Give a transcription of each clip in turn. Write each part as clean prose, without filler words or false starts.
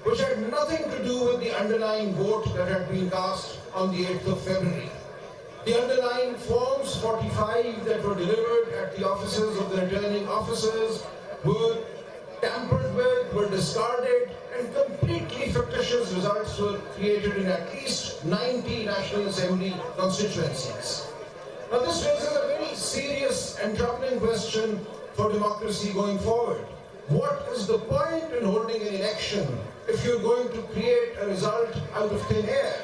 which had nothing to do with the underlying vote that had been cast on the 8th of February. The underlying forms 45 that were delivered at the offices of the returning officers were tampered with, were discarded, and completely fictitious results were created in at least 90 National Assembly constituencies. Now this raises a very serious and troubling question for democracy going forward. What is the point in holding an election if you're going to create a result out of thin air?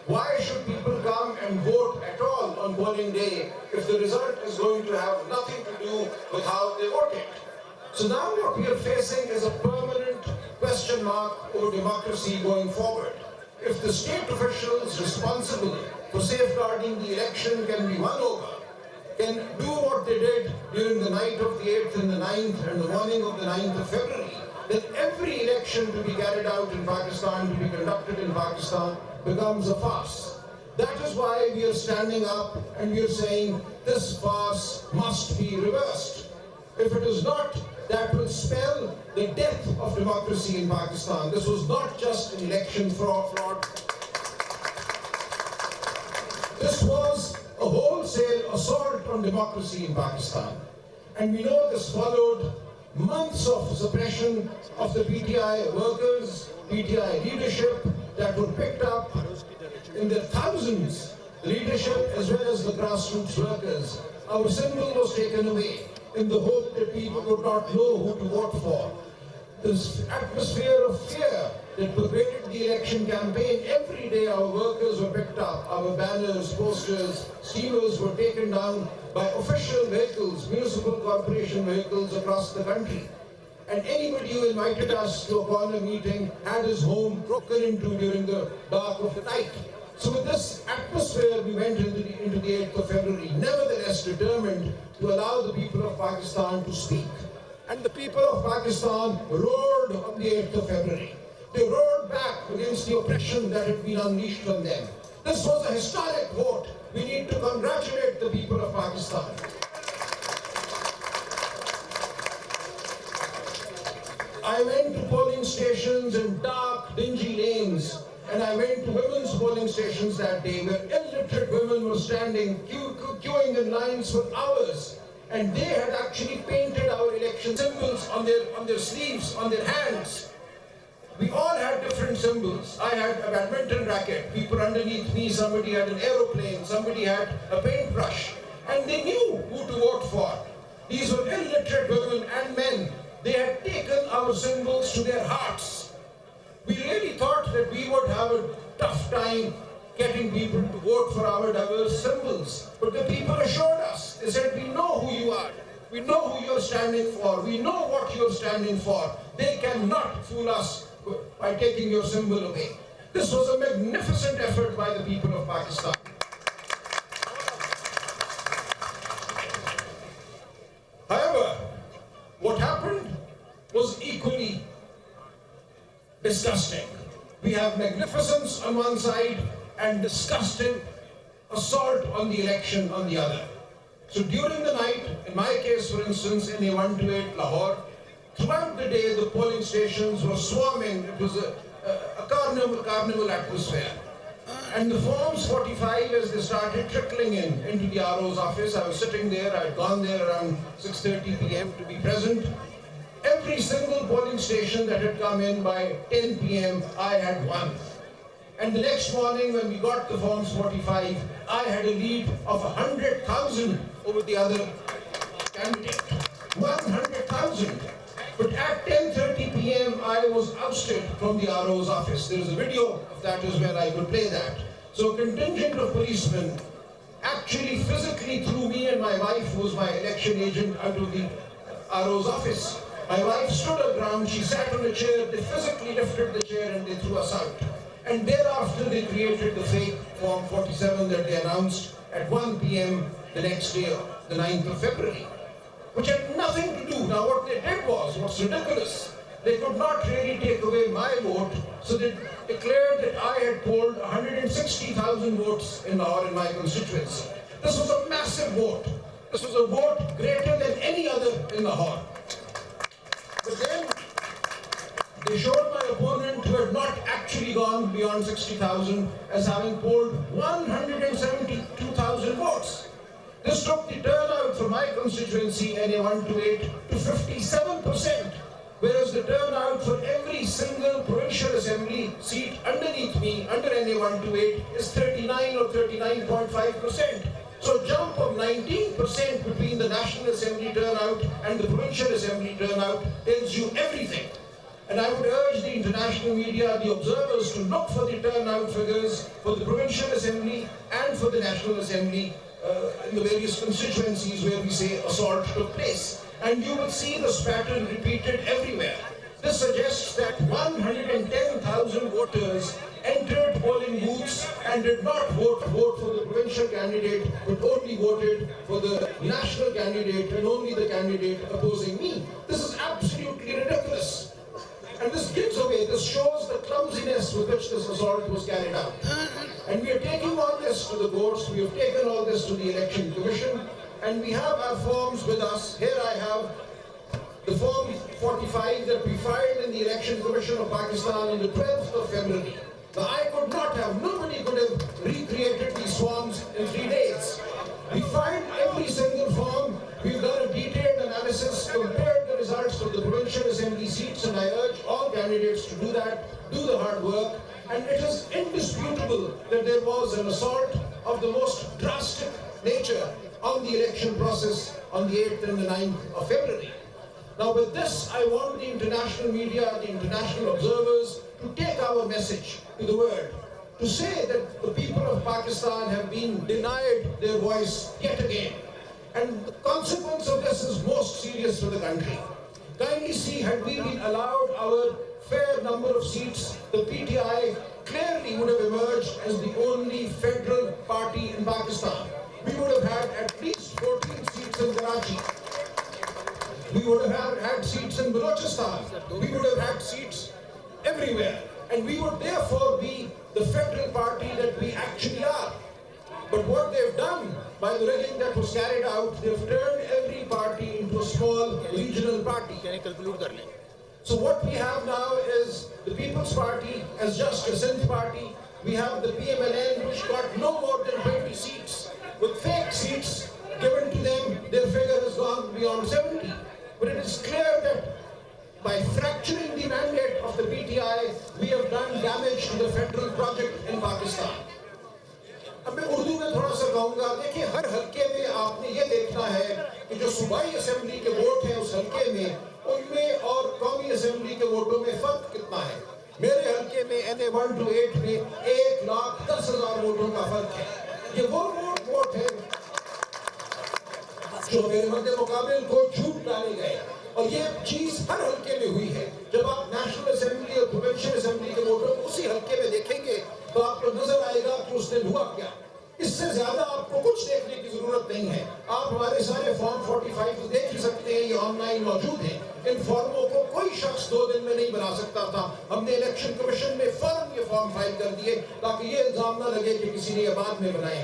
Why should people come and vote at all on polling day if the result is going to have nothing to do with how they voted? So now what we are facing is a permanent question mark over democracy going forward. If the state officials responsible for safeguarding the election can be won over, can do what they did during the night of the 8th and the 9th and the morning of the 9th of February, then every election to be carried out in Pakistan, to be conducted in Pakistan, becomes a farce. That is why we are standing up and we are saying this farce must be reversed. If it is not, that will spell the death of democracy in Pakistan. This was not just an election fraud. This was a wholesale assault on democracy in Pakistan. And we know this followed months of suppression of the PTI workers, PTI leadership that were picked up in their thousands, leadership as well as the grassroots workers. Our symbol was taken away in the hope that people would not know who to vote for. This atmosphere of fear that pervaded the election campaign, every day our workers were picked up, our banners, posters, steamers were taken down by official vehicles, municipal corporation vehicles across the country. And anybody who invited us to a corner meeting had his home broken into during the dark of the night. So with this atmosphere, we went into the 8th of February, nevertheless determined to allow the people of Pakistan to speak. And the people of Pakistan roared on the 8th of February. They roared back against the oppression that had been unleashed on them. This was a historic vote. We need to congratulate the people of Pakistan. I went to polling stations in dark, dingy lanes, and I went to women's polling stations that day where illiterate women were standing, queuing in lines for hours. And they had actually painted our election symbols on their sleeves, on their hands. We all had different symbols. I had a badminton racket, people underneath me, somebody had an aeroplane, somebody had a paintbrush. And they knew who to vote for. These were illiterate women and men. They had taken our symbols to their hearts. We really thought that we would have a tough time getting people to vote for our diverse symbols. But the people assured us. They said, we know who you are. We know who you're standing for. We know what you're standing for. They cannot fool us by taking your symbol away. This was a magnificent effort by the people of Pakistan. However, what happened was equally disgusting. We have magnificence on one side and disgusting assault on the election on the other. So during the night, in my case for instance, in A128 Lahore, throughout the day the polling stations were swarming. It was a carnival atmosphere. And the forms 45, as they started trickling into the RO's office, I was sitting there, I had gone there around 6:30 p.m. to be present. Every single polling station that had come in by 10 p.m., I had won. And the next morning when we got the forms 45, I had a lead of 100,000 over the other candidate. 100,000. But at 10:30 p.m., I was ousted from the RO's office. There is a video of that as well, I could play that. So a contingent of policemen actually physically threw me and my wife, who was my election agent, out of the RO's office. My wife stood her ground, she sat on a chair, they physically lifted the chair and they threw us out. And thereafter they created the fake Form 47 that they announced at 1 p.m. the next day, the 9th of February, which had nothing to do. Now what they did was, what's ridiculous, they could not really take away my vote, so they declared that I had polled 160,000 votes in Lahore in my constituency. This was a massive vote. This was a vote greater than any other in Lahore. But then they showed my opponent who had not actually gone beyond 60,000 as having polled 172,000 votes. This took the turnout for my constituency, NA128, to 57%, whereas the turnout for every single provincial assembly seat underneath me, under NA128, is 39 or 39.5%. So a jump of 19% between the National Assembly turnout and the Provincial Assembly turnout tells you everything. And I would urge the international media, the observers, to look for the turnout figures for the Provincial Assembly and for the National Assembly in the various constituencies where we say assault took place. And you will see this pattern repeated everywhere. This suggests that 110,000 voters entered polling booths and did not vote for the provincial candidate, but only voted for the national candidate and only the candidate opposing me. This is absolutely ridiculous. And this shows the clumsiness with which this assault was carried out. And we are taking all this to the courts, we have taken all this to the Election Commission, and we have our forms with us. Here I have the Form 45 that we filed in the Election Commission of Pakistan on the 12th of February. Now, nobody could have recreated these forms in 3 days. We filed every single form, we've done a detailed analysis, compared the results of the Provincial Assembly seats, and I urge all candidates to do that, do the hard work. And it is indisputable that there was an assault of the most drastic nature on the election process on the 8th and the 9th of February. Now with this, I want the international media, the international observers to take our message to the world, to say that the people of Pakistan have been denied their voice yet again. And the consequence of this is most serious for the country. Kindly see, had we been allowed our fair number of seats, the PTI clearly would have emerged as the only federal party in Pakistan. We would have had at least 14 seats in Karachi. We would have had seats in Balochistan. We would have had seats everywhere. And we would therefore be the federal party that we actually are. But what they've done by the rigging that was carried out, they've turned every party into a small regional party. So what we have now is the People's Party as just a Sindh party. We have the PMLN, which got no more than 20 seats. With fake seats given to them, their figure has gone beyond 70. But it is clear that by fracturing the mandate of the PTI, we have done damage to the federal project in Pakistan. अब मैं उर्दू में थोड़ा सा कहूँगा, देखिए हर हल्के में आपने ये देखना है कि जो सूबाई असेंबली के वोट हैं उस हल्के में, उनमें और कौमी असेंबली के वोटों में फर्क कितना है? मेरे हल्के में NA128 में 1,10,000 वोटों का फर्क है। ये वो वोट है जो मेरे मध्य मुकाबिल को झूठ डाले गए, और ये चीज हर हल्के में हुई है। जब आप नेशनल असेंबली और प्रोविंशियल असेंबली के वोटों को उसी हल्के में देखेंगे तो आपको नजर आएगा कि उस दिन हुआ क्या। इससे ज्यादा आपको कुछ देखने की जरूरत नहीं है। आप हमारे सारे फॉर्म 45 देख ही सकते हैं, ये ऑनलाइन मौजूद हैं। इन फॉर्मों को कोई शख्स 2 दिन में नहीं बना सकता था। हमने इलेक्शन कमीशन में फौरन ये फॉर्म फाइल कर दिए ताकि ये इल्जाम न लगे कि किसी ने ये बाद में बनाए।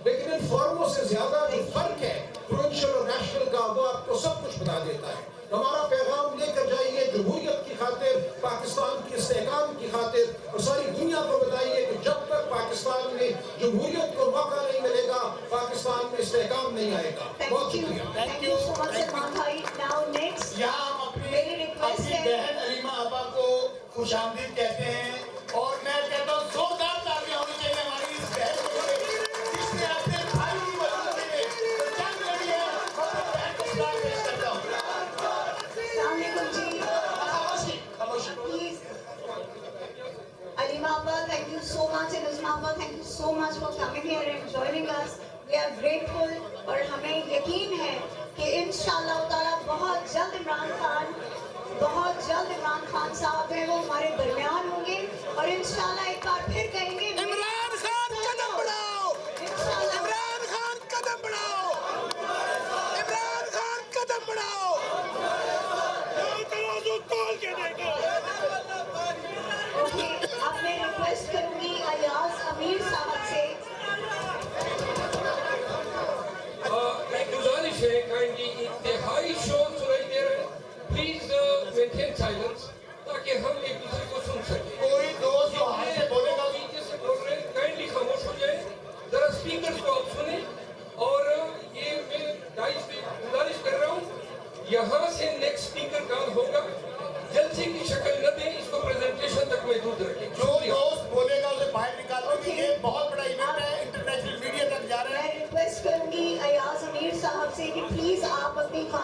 लेकिन इन फॉर्मों से ज्यादा जो फर्क है प्रोविंशियल और नेशनल का, वो आपको सब कुछ बता देता है। हमारा पैगाम लेकर जाइए जमहूरियत की खातिर, पाकिस्तान की इस्तेहकाम की खातिर, और सारी दुनिया को बताइए कि जब तक पाकिस्तान में जमहूरियत को मौका नहीं मिलेगा, पाकिस्तान में इस्तेहकाम नहीं आएगा। बहुत शुक्रिया। Thank you so much Salman भाई। Now next, यहाँ हम अपनी बहन अलीमा आपा को खुशामदीद कहते हैं, और मैं कहता हूँ जोरदार तालियां होनी चाहिए हमारी इस बहन के लिए, जिसने अपने भाई की मदद के लिए जंग लड़ी है। और मैं बहन को सलाम पेश करता हूँ। please. Alima Abba, thank you so much, and Usma Abba, thank you so much for coming here and joining us. We are grateful, और हमें यकीन है कि इंशाअल्लाह ताला बहुत जल्द इमरान खान साहब हैं, वो हमारे दरमियान होंगे, और इंशाअल्लाह एक बार फिर कहेंगे इमरान खान कदम बढ़ाओ, इमरान खान कदम बढ़ाओ, इमरान खान कदम बढ़ाओ। अब मैं रिक्वेस्ट करूंगी अयाज अमीर साहब से। गुजारिश है काइंडली इंतहाई शोर सुनाई दे रहे हैं, प्लीज मेंटेन साइलेंस ताकि हम एक दूसरे को सुन सकें। कोई दोस्त जो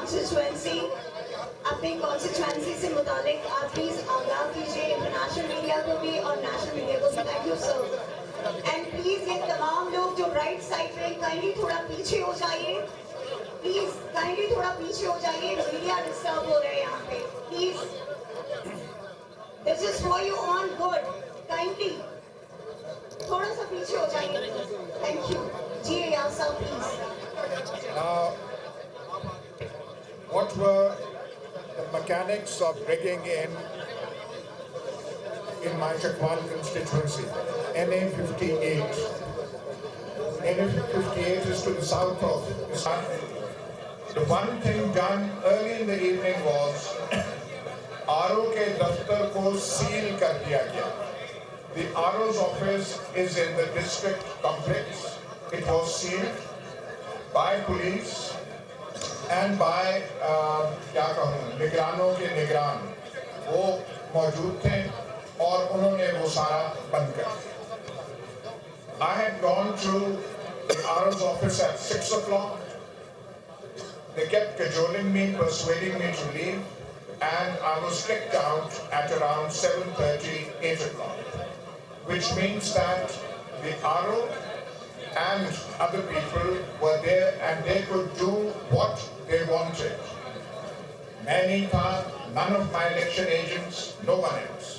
कॉन्स्टिट्यूएंसी अपनी कॉन्स्टिट्यूएंसी से मुतालिक आप प्लीज आगाह कीजिए इंटरनेशनल मीडिया को भी और नेशनल मीडिया को भी। Thank you sir. And please ये तमाम लोग जो राइट साइड पे काइंडली थोड़ा पीछे हो जाइए, प्लीज काइंडली थोड़ा पीछे हो जाइए, मीडिया डिस्टर्ब हो रहे हैं यहाँ पे। Please this is for you on good, kindly थोड़ा सा पीछे हो जाइए। थैंक यू जी यार साहब please. What were the mechanics of bringing in my Chakwal constituency, NA 58. NA 58 is to the south of Islam. The one thing done early in the evening was RO के दफ्तर को seal कर दिया गया. The RO's office is in the district complex. It was sealed by police and by क्या कहूँ निगरानों के निगरान वो मौजूद थे और उन्होंने वो सारा बंद कर दिया. I had gone to the RO's office at 6 o'clock. They kept cajoling me, persuading me to leave, and I was kicked out at around 7:30, 8 o'clock, which means that the RO and other people were there and they could do what they wanted. Many thought, none of my election agents, no one else.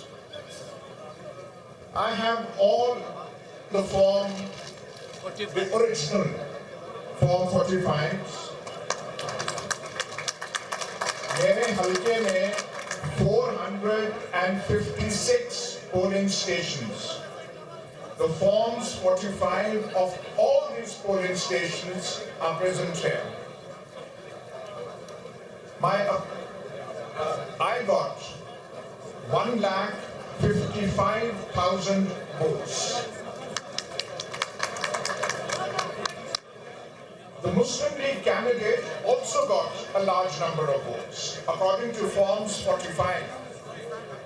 I have all the form, the original form 45s. मेरे हल्के में 456 polling stations. The forms 45 of all these polling stations are present here. I got 1,55,000 votes. The Muslim League candidate also got a large number of votes. According to forms 45,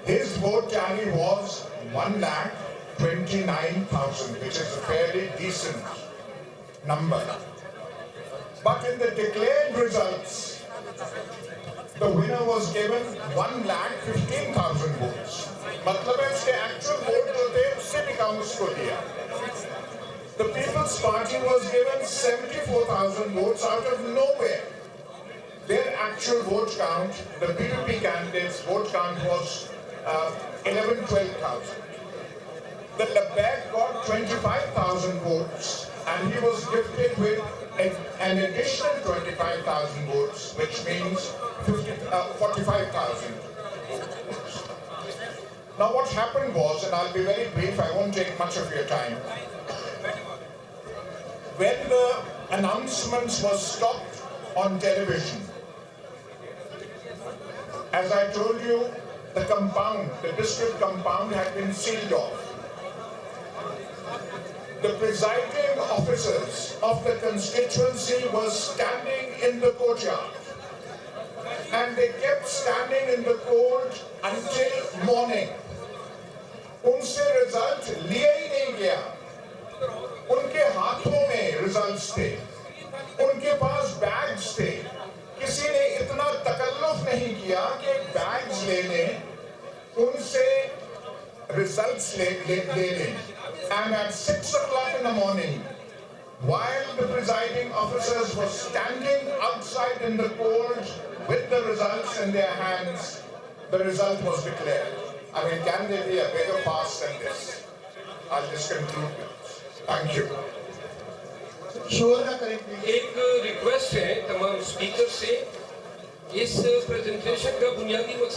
his vote tally was 1,29,000, which is a fairly decent number. But in the declared results, the winner was given 1,15,000 votes. मतलब है इसके actual vote जो थे उससे भी कम उसको दिया. The People's Party was given 74,000 votes out of nowhere. Their actual vote count, the PDP candidates' vote count was 11,000-12,000. The Labbaik got 25,000 votes and he was gifted with an additional 25,000 votes, which means 45,000 votes. Now what happened was, and I'll be very brief, I won't take much of your time. When the announcements were stopped on television, as I told you, the compound, the district compound had been sealed off. The presiding officers of the constituency were standing in the courtyard. And they kept standing in the cold until morning. उनसे result लिया ही नहीं गया. उनके हाथों में results थे, उनके पास bags थे. किसी ने इतना तकल्लुफ नहीं किया कि बैग्स ले लें, उनसे रिजल्ट्स ले लें. And at 6 o'clock in the morning, while the presiding officers were standing outside in the cold with the results in their hands, the result was declared. I mean, can there be a bigger farce than this? I'll just conclude with this. Thank you. एक request है तमाम speaker से, इस presentation का बुनियादी मकसद